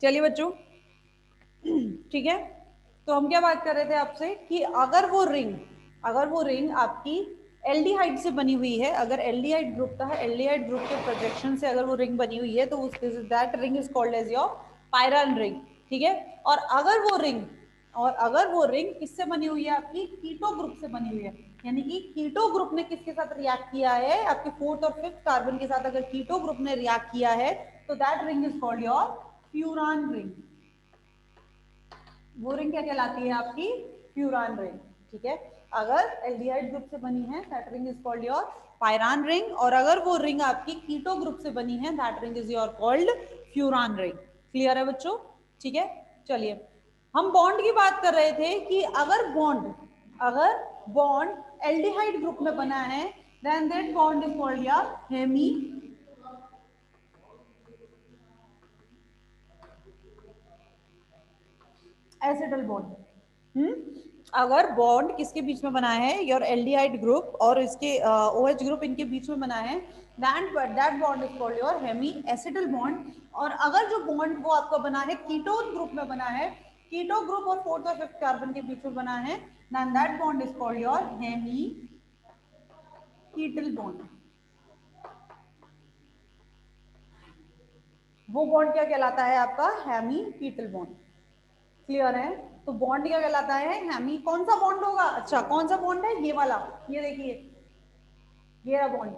चलिए बच्चों, ठीक है। तो हम क्या बात कर रहे थे आपसे कि अगर वो रिंग आपकी एल्डिहाइड से बनी हुई है, अगर एल्डिहाइड ग्रुप का है, एल्डिहाइड ग्रुप के प्रोजेक्शन से अगर वो रिंग बनी हुई है, तो that ring is called as your pyran ring, ठीक है। और अगर वो रिंग किससे बनी हुई है, आपकी कीटो ग्रुप से बनी हुई है, यानी कि कीटो ग्रुप ने किसके साथ रिएक्ट किया है, आपके फोर्थ और फिफ्थ कार्बन के साथ अगर कीटो ग्रुप ने रिएक्ट किया है, तो that ring is called your furan ring. वो रिंग क्या कहलाती है, आपकी फ्यूरान रिंग, ठीक है। अगर एल्डिहाइड ग्रुप से बनी है, that ring is called your pyran ring, और अगर वो रिंग आपकी कीटो ग्रुप से बनी है, that ring is your called furan ring. Clear है बच्चों, ठीक है। चलिए, हम बॉन्ड की बात कर रहे थे कि अगर बॉन्ड एल्डिहाइड ग्रुप में बना है, then that bond is called your hemiacetal bond. अगर बॉन्ड किसके बीच में बना है, योर एल्डिहाइड ग्रुप और इसके OH ग्रुप, इनके बीच में बना है, that bond is called your hemiacetal bond. और अगर जो बॉन्ड वो आपका बना है कीटोन ग्रुप में बना है, कीटो ग्रुप और फोर्थ और फिफ्थ कार्बन के बीच में बना है, then that bond is called your hemiketal bond. वो बॉन्ड क्या कहलाता है, आपका हेमी कीटल बॉन्ड। क्लियर है। तो बॉन्ड क्या कहलाता है, हेमी। कौन सा बॉन्ड होगा, अच्छा कौन सा बॉन्ड है, ये वाला, ये देखिए, ये रहा बॉन्ड,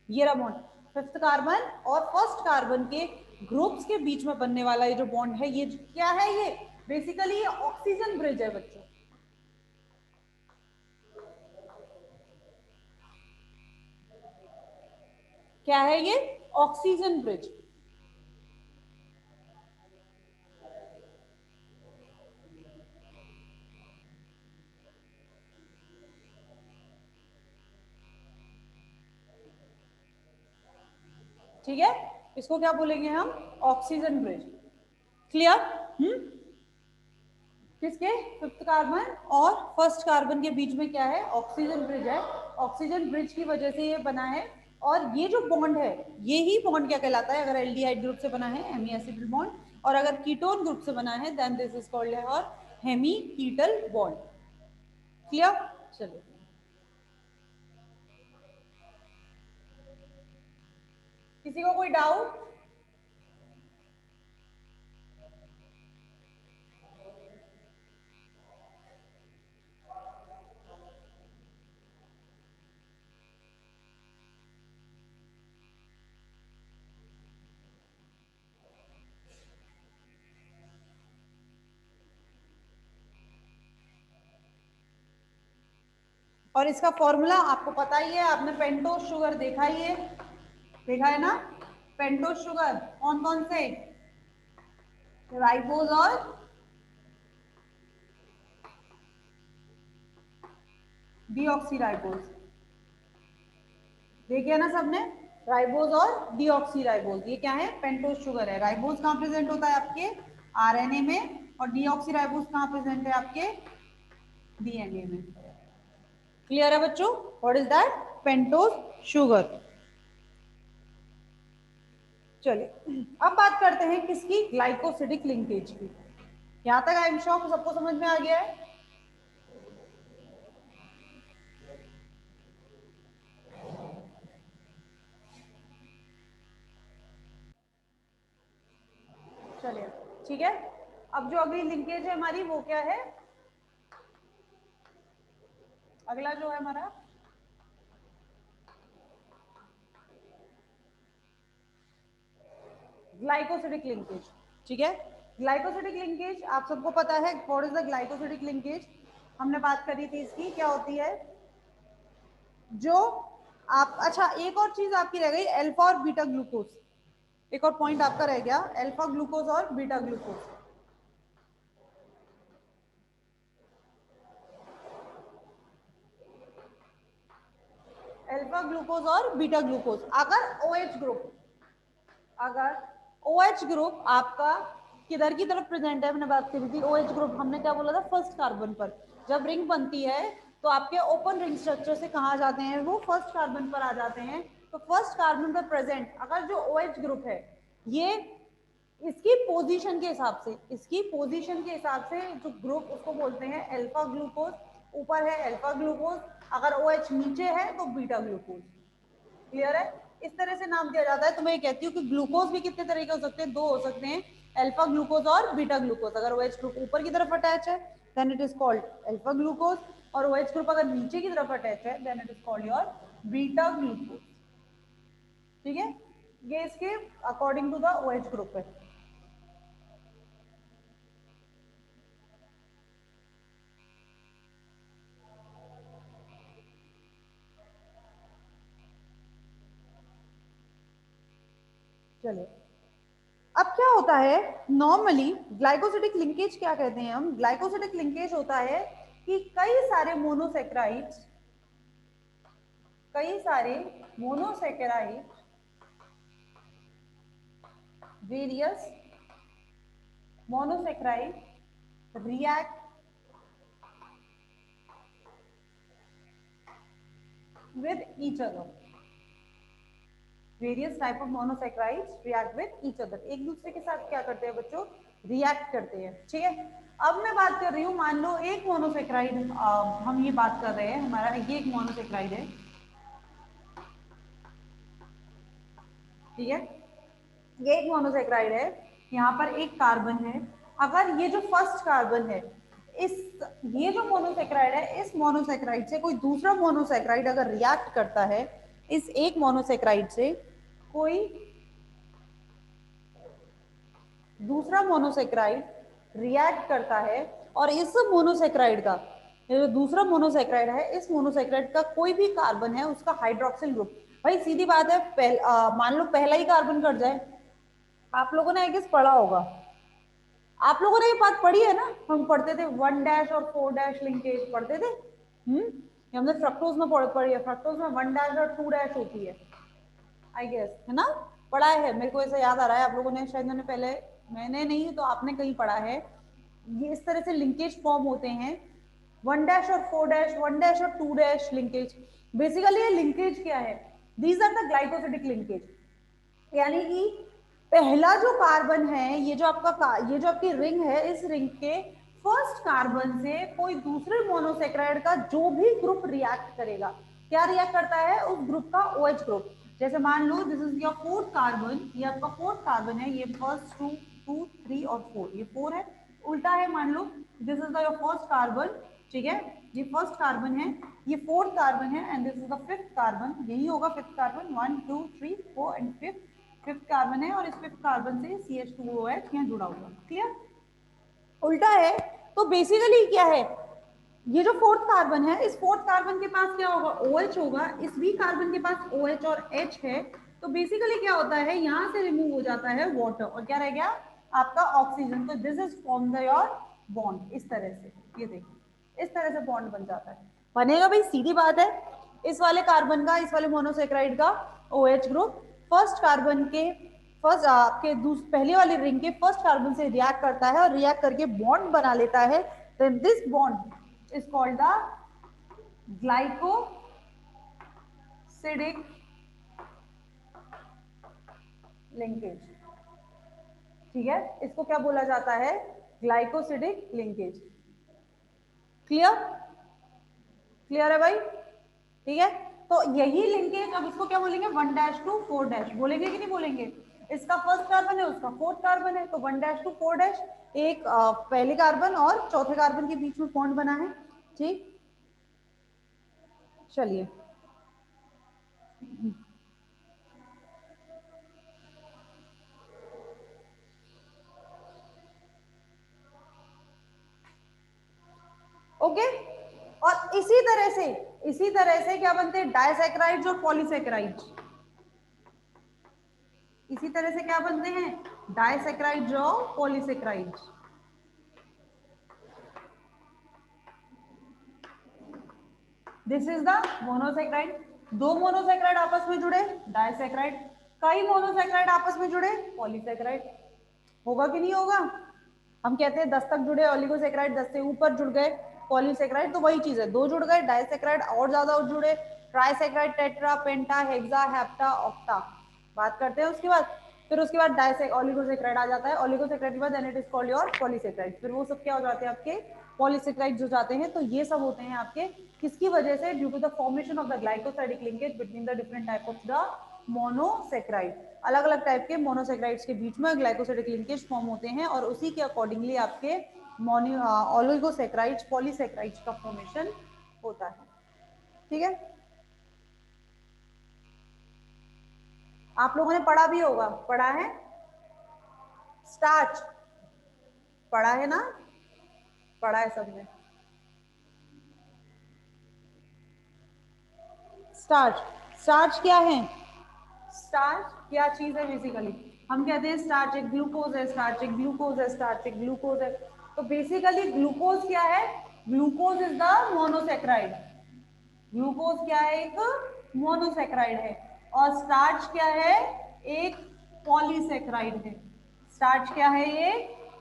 ये रहा बॉन्ड, फिफ्थ कार्बन और फर्स्ट कार्बन के ग्रुप्स के बीच में बनने वाला ये जो बॉन्ड है, ये क्या है, ये बेसिकली ये ऑक्सीजन ब्रिज है बच्चों। क्या है ये, ऑक्सीजन ब्रिज। ठीक है, इसको क्या बोलेंगे हम, ऑक्सीजन ब्रिज। क्लियर। हम्म किसके, फिफ्थ कार्बन और फर्स्ट कार्बन के बीच में क्या है, ऑक्सीजन ब्रिज है। ऑक्सीजन ब्रिज की वजह से ये बना है। और ये जो बॉन्ड है, ये ही बॉन्ड क्या कहलाता है, अगर एल्डिहाइड ग्रुप से बना है, हेमी एसिडल बॉन्ड, और अगर कीटोन ग्रुप से बना है, देन दिस इज कॉल्ड और हेमी कीटल बॉन्ड। क्लियर। चलिए, किसी को कोई डाउट। और इसका फॉर्मूला आपको पता ही है, आपने पेंटोस शुगर देखा ही है, देखा है ना। पेंटोस शुगर कौन कौन से, राइबोज और डीऑक्सीराइबोज, देखिए ना सबने, राइबोज और डीऑक्सीराइबोज, ये क्या है, पेंटोस शुगर है। राइबोज कहाँ प्रेजेंट होता है, आपके RNA में, और डीऑक्सीराइबोज कहाँ प्रेजेंट है, आपके DNA में। क्लियर है बच्चों, what is that, pentose sugar. चलिए, अब बात करते हैं किसकी, ग्लाइकोसिडिक लिंकेज की। यहां तक आई एम श्योर सबको समझ में आ गया है। चलिए, ठीक है। अब जो अगली लिंकेज है हमारी, वो क्या है, अगला जो है हमारा, ग्लाइकोसिडिक लिंकेज, ठीक है। ग्लाइकोसिडिक लिंकेज आप सबको पता है, what is the glycosidic linkage, हमने बात करी थी इसकी, क्या होती है, जो आप, अच्छा एक और चीज आपकी रह गई, अल्फा और बीटा ग्लूकोज, एक और पॉइंट आपका रह गया, अल्फा ग्लूकोज और बीटा ग्लूकोज। अल्फा ग्लूकोज और बीटा ग्लूकोज, अगर OH ग्रुप आपका किधर की तरफ प्रेजेंट है, हमने बात करी थी, OH ग्रुप हमने क्या बोला था, फर्स्ट कार्बन पर जब रिंग बनती है, तो आपके ओपन रिंग स्ट्रक्चर से कहा जाते हैं, वो फर्स्ट कार्बन पर आ जाते हैं। तो फर्स्ट कार्बन पर प्रेजेंट अगर जो OH ग्रुप है, ये इसकी पोजीशन के हिसाब से, इसकी पोजीशन के हिसाब से जो ग्रुप उसको बोलते हैं अल्फा ग्लूकोज, ऊपर है अल्फा ग्लूकोज, अगर OH नीचे है तो बीटा ग्लूकोज। क्लियर है? इस तरह से नाम दिया जाता है। तो मैं ये कहती हूँ कि ग्लूकोज भी कितने तरह के हो सकते हैं, दो हो सकते हैं, अल्फा ग्लूकोज और बीटा ग्लूकोज। अगर OH ग्रुप ऊपर की तरफ अटैच है then it is called alpha glucose, और OH ग्रुप अगर नीचे की तरफ अटैच है then it is called your beta glucose. ठीक है, ये इसके according to the OH group है। चलिए, अब क्या होता है नॉर्मली ग्लाइकोसिडिक लिंकेज क्या कहते हैं हम, ग्लाइकोसिडिक लिंकेज होता है कि कई सारे मोनोसेक्राइड्स, कई सारे monosaccharide, various monosaccharide react with each other, various type of monosaccharides react with each other, एक दूसरे के साथ क्या करते हैं बच्चों, रिएक्ट करते हैं। ठीक है, अब मैं बात कर रही हूँ, मान लो एक मोनोसेक्राइड, हम ये बात कर रहे हैं, हमारा ये एक मोनोसेक्राइड है, ठीक है, ये एक मोनोसेक्राइड है, यहाँ पर एक कार्बन है, अगर ये जो फर्स्ट कार्बन है, इस ये जो मोनोसेक्राइड है, इस मोनोसेक्राइड से कोई दूसरा मोनोसेक्राइड अगर रिएक्ट करता है, इस एक मोनोसेक्राइड से कोई दूसरा मोनोसेक्राइड रिएक्ट करता है, और इस मोनोसेक्राइड का, ये जो दूसरा मोनोसेक्राइड है, इस मोनोसेक्राइड का कोई भी कार्बन है उसका हाइड्रोक्सिल ग्रुप, भाई सीधी बात है, मान लो पहला ही कार्बन कट जाए, आप लोगों ने आई गेस पढ़ा होगा, आप लोगों ने ये बात पढ़ी है ना, हम पढ़ते थे 1' और 4' लिंकेज पढ़ते थे, हमने फ्रक्टोज में पढ़ी है, फ्रक्टोज में 1' और 2' होती है, आई गेस, है ना, पढ़ा है, मेरे को ऐसा याद आ रहा है, आप लोगों ने शायद, मैंने पहले, मैंने नहीं तो आपने कहीं पढ़ा है, ये इस तरह से लिंकेज फॉर्म होते हैं, 1' और 4', 1' और 2' लिंकेज। बेसिकली ये लिंकेज क्या है, these are the glycosidic linkage, यानी कि पहला जो कार्बन है, ये जो आपका, ये जो आपकी रिंग है, इस रिंग के फर्स्ट कार्बन से कोई दूसरे मोनोसेक्राइड का जो भी ग्रुप रिएक्ट करेगा, क्या रिएक्ट करता है, उस ग्रुप का OH ग्रुप। जैसे मान लो this is your fourth carbon, ये आपका फोर्थ कार्बन है, ये फर्स्ट 2 2 3 और 4, ये 4 है, उल्टा है, मान लो this is the your first carbon, ठीक है, ये फर्स्ट कार्बन है, ये फोर्थ कार्बन है, and this is the fifth carbon, यही होगा fifth carbon, 1 2 3 4 and fifth carbon है, और इस फिफ्थ कार्बन से CH2OH यहाँ जुड़ा हुआ, क्लियर, उल्टा है। तो बेसिकली क्या है, ये जो फोर्थ कार्बन है, इस फोर्थ कार्बन के पास क्या होगा, OH होगा, इस भी कार्बन के पास OH और H है, तो बेसिकली क्या होता है, यहाँ से रिमूव हो जाता है वाटर, और क्या रह गया आपका ऑक्सीजन, तो this is form the your bond, इस तरह से, ये देखिए इस तरह से बॉन्ड बन जाता है, बनेगा भाई, सीधी बात है, इस वाले कार्बन का, इस वाले मोनोसेक्राइड का OH ग्रुप फर्स्ट कार्बन के, फर्स्ट आपके पहले वाली रिंग के फर्स्ट कार्बन से रिएक्ट करता है, और रिएक्ट करके बॉन्ड बना लेता है, then this bond is called the glycosidic linkage, ठीक है, इसको क्या बोला जाता है, ग्लाइकोसिडिक लिंकेज, क्लियर, क्लियर है भाई, ठीक है, तो यही लिंकेज, अब इसको क्या बोलेंगे, 1' to 4' बोलेंगे कि नहीं बोलेंगे, इसका फर्स्ट कार्बन है, उसका फोर्थ कार्बन है, तो 1' to 4', एक पहले कार्बन और चौथे कार्बन के बीच में बॉन्ड बना है, ठीक, चलिए, ओके, और इसी तरह से क्या बनते हैं, डाइसैक्राइड्स और पॉलीसैक्राइड्स, इसी तरह से क्या बनते हैं, डाइसैक्राइड्स और polysaccharides, this is the monosaccharide, दो मोनोसेक्राइड आपस में जुड़े डाइसैक्राइड, कई मोनोसेक्राइड आपस में जुड़े पॉलीसैक्राइड, होगा कि नहीं होगा, हम कहते हैं 10 तक जुड़े ओलिगोसेक्राइड, 10 से ऊपर जुड़ गए पॉलीसेक्राइड, तो वही चीज है, दो जुड़ गए डाइसेक्राइड, और ज्यादा जुड़े ट्राइसेक्राइड, टेट्रा, पेंटा, हेक्सा, हेप्टा, ऑक्टा, बात करते हैं उसके बाद फिर उसके बाद डाइसेक ओलिगोसेक्राइड आ जाता है, ओलिगोसेक्राइड के बाद then it is called your polysaccharide, फिर वो सब क्या हो जाते हैं आपके पॉलीसेक्राइड हो जाते हैं। तो ये सब होते हैं आपके किसकी वजह से, due to the formation of the glycosidic linkage between the different type of the monosaccharide. अलग अलग टाइप के मोनोसेक्राइड्स के बीच में ग्लाइकोसाइडिक लिंकेज फॉर्म होते हैं और उसी के अकॉर्डिंगली आपके ओलिगोसेक्राइड्स पॉलीसेक्राइड्स का फॉर्मेशन होता है। ठीक है, आप लोगों ने पढ़ा भी होगा, पढ़ा है स्टार्च, पढ़ा है ना, पढ़ा है सबने स्टार्च। स्टार्च क्या है, स्टार्च क्या चीज है, बेसिकली हम कहते हैं स्टार्च एक ग्लूकोज है, स्टार्च एक ग्लूकोज है, स्टार्च एक ग्लूकोज है। तो बेसिकली ग्लूकोज क्या है, glucose is the monosaccharide, glucose क्या है, एक मोनोसेक्राइड है। और स्टार्च क्या है, एक पॉलीसेक्राइड है। स्टार्च क्या है, ये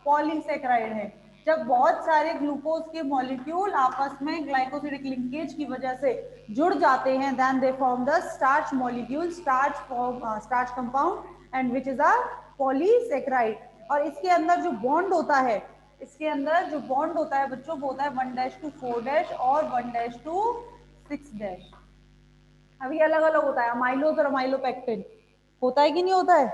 पॉलीसेक्राइड है। जब बहुत सारे ग्लूकोज के मॉलिक्यूल आपस में ग्लाइकोसिडिक लिंकेज की वजह से जुड़ जाते हैं, then they form the starch molecule, starch compound and which is a polysaccharide. और इसके अंदर जो बॉन्ड होता है, इसके अंदर जो बॉन्ड होता है बच्चों वो होता है 1' to 4' और 1' to 6'। अभी अलग अलग होता है, अमाइलोज और अमाइलोपेक्टिन होता है कि नहीं होता है,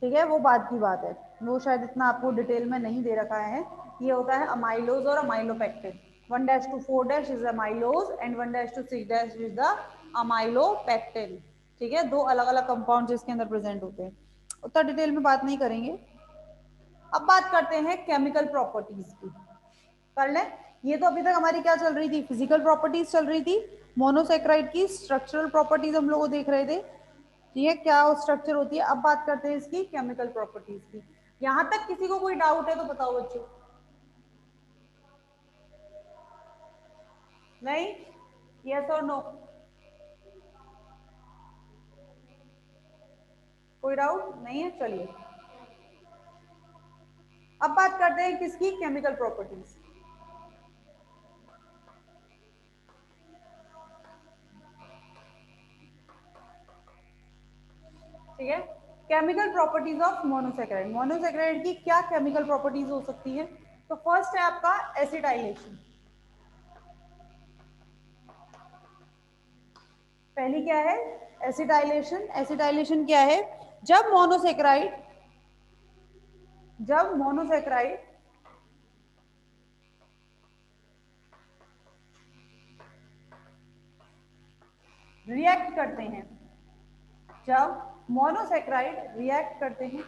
ठीक है, वो बात की बात है, वो शायद इतना आपको डिटेल में नहीं दे रखा है। ये होता है अमाइलोज और amylopectin, 1' to 4' is amylose and 1' to 6' is the amylopectin. ठीक है, दो अलग अलग कंपाउंड जिसके अंदर प्रेजेंट होते हैं, उतना डिटेल में बात नहीं करेंगे। अब बात करते हैं केमिकल प्रॉपर्टीज की, कर ले। ये तो अभी तक हमारी क्या चल रही थी, फिजिकल प्रॉपर्टीज चल रही थी, मोनोसेक्राइड की स्ट्रक्चरल प्रॉपर्टीज हम लोग देख रहे थे, ठीक है, क्या स्ट्रक्चर होती है। अब बात करते हैं इसकी केमिकल प्रॉपर्टीज की। यहां तक किसी को कोई डाउट है तो बताओ बच्चों, नहीं, यस और नो, कोई डाउट नहीं है, चलिए अब बात करते हैं किसकी, केमिकल प्रॉपर्टीज। ठीक है, chemical properties of monosaccharide, monosaccharide की क्या केमिकल प्रॉपर्टीज हो सकती है। तो फर्स्ट है आपका एसिटाइलेशन, पहली क्या है, एसिटाइलेशन। एसिटाइलेशन क्या है, जब मोनोसेक्राइड, जब मोनोसेक्राइड रिएक्ट करते हैं, जब मोनोसेक्राइड रिएक्ट करते हैं,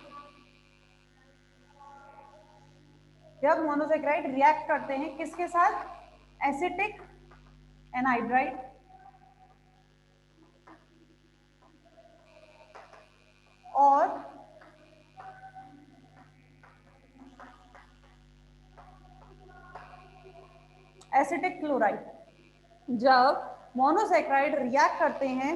जब मोनोसेक्राइड रिएक्ट करते हैं किसके साथ, एसिटिक एनहाइड्राइड और एसिटिक क्लोराइड। जब मोनोसेक्राइड रिएक्ट करते हैं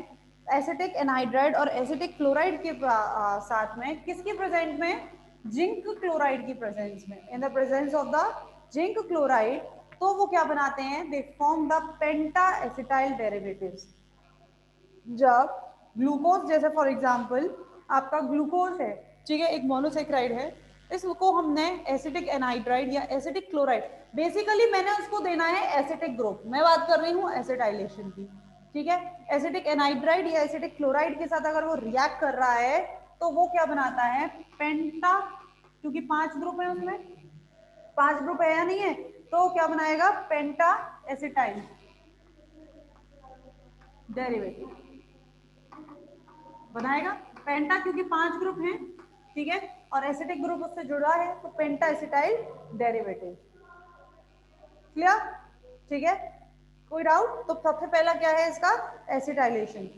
एसिटिक एनहाइड्राइड और एसिटिक क्लोराइड के साथ में, किसकी प्रेजेंट में, जिंक क्लोराइड की प्रेजेंस में, in the presence of the zinc chloride, तो वो क्या बनाते हैं, दे form the penta acetyl derivatives. जब ग्लूकोज, जैसे फॉर एग्जांपल आपका ग्लूकोज है, ठीक है, एक मोनोसेक्राइड है, इसको हमने एसिटिक एनहाइड्राइड या एसिटिक क्लोराइड, बेसिकली मैंने उसको देना है एसिटिक ग्रुप, मैं बात कर रही हूँ एसिटाइलेशन की, ठीक है, एसिटिक एनहाइड्राइड या एसिटिक क्लोराइड के साथ अगर वो रिएक्ट कर रहा है तो वो क्या बनाता है, पेंटा, क्योंकि 5 ग्रुप है उसमें, 5 ग्रुप है या नहीं है, तो क्या बनाएगा, पेंटा एसिटाइल डेरिवेटिव बनाएगा, पेंटा क्योंकि 5 ग्रुप हैं, ठीक है, और एसिटिक ग्रुप उससे जुड़ा है तो पेंटा एसिटाइल डेरिवेटिव, क्लियर, ठीक है, कोई डाउट। तो सबसे पहला क्या है इसका, एसिटाइलेशन।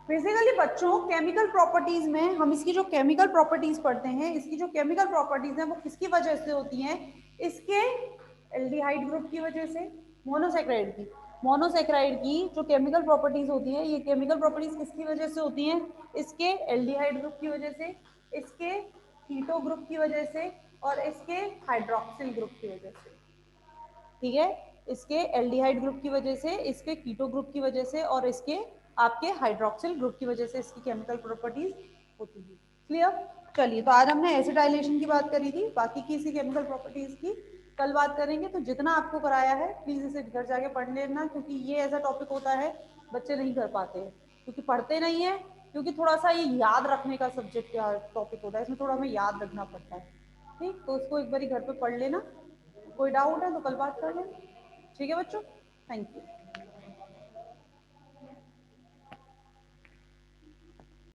बेसिकली बच्चों केमिकल प्रॉपर्टीज में हम इसकी जो केमिकल प्रॉपर्टीज पढ़ते हैं, इसकी जो केमिकल प्रॉपर्टीज हैं वो किसकी वजह से होती हैं, इसके एल्डिहाइड ग्रुप की वजह से, मोनोसेक्राइड की, मोनोसेक्राइड की जो केमिकल प्रॉपर्टीज होती है, ये केमिकल प्रॉपर्टीज किसकी वजह से होती हैं? इसके एल्डिहाइड ग्रुप की वजह से, इसके कीटो ग्रुप की वजह से और इसके हाइड्रोक्सिल ग्रुप की वजह से। ठीक है, इसके एल्डिहाइड ग्रुप की वजह से, इसके कीटो ग्रुप की वजह से और इसके आपके हाइड्रोक्सिल ग्रुप की वजह से इसकी केमिकल प्रॉपर्टीज होती है। क्लियर? चलिए, तो आज हमने एसिडाइलेशन की बात करी थी, बाकी की इसी केमिकल प्रॉपर्टीज की कल बात करेंगे। तो जितना आपको कराया है प्लीज इसे घर जाके पढ़ लेना, क्योंकि ये ऐसा टॉपिक होता है बच्चे नहीं कर पाते हैं, क्योंकि पढ़ते नहीं है, क्योंकि थोड़ा सा ये याद रखने का सब्जेक्ट का टॉपिक होता है, इसमें थोड़ा हमें याद रखना पड़ता है। ठीक, तो उसको एक बार घर पे पढ़ लेना, कोई डाउट है तो कल बात कर लेना। ठीक है बच्चों, थैंक यू।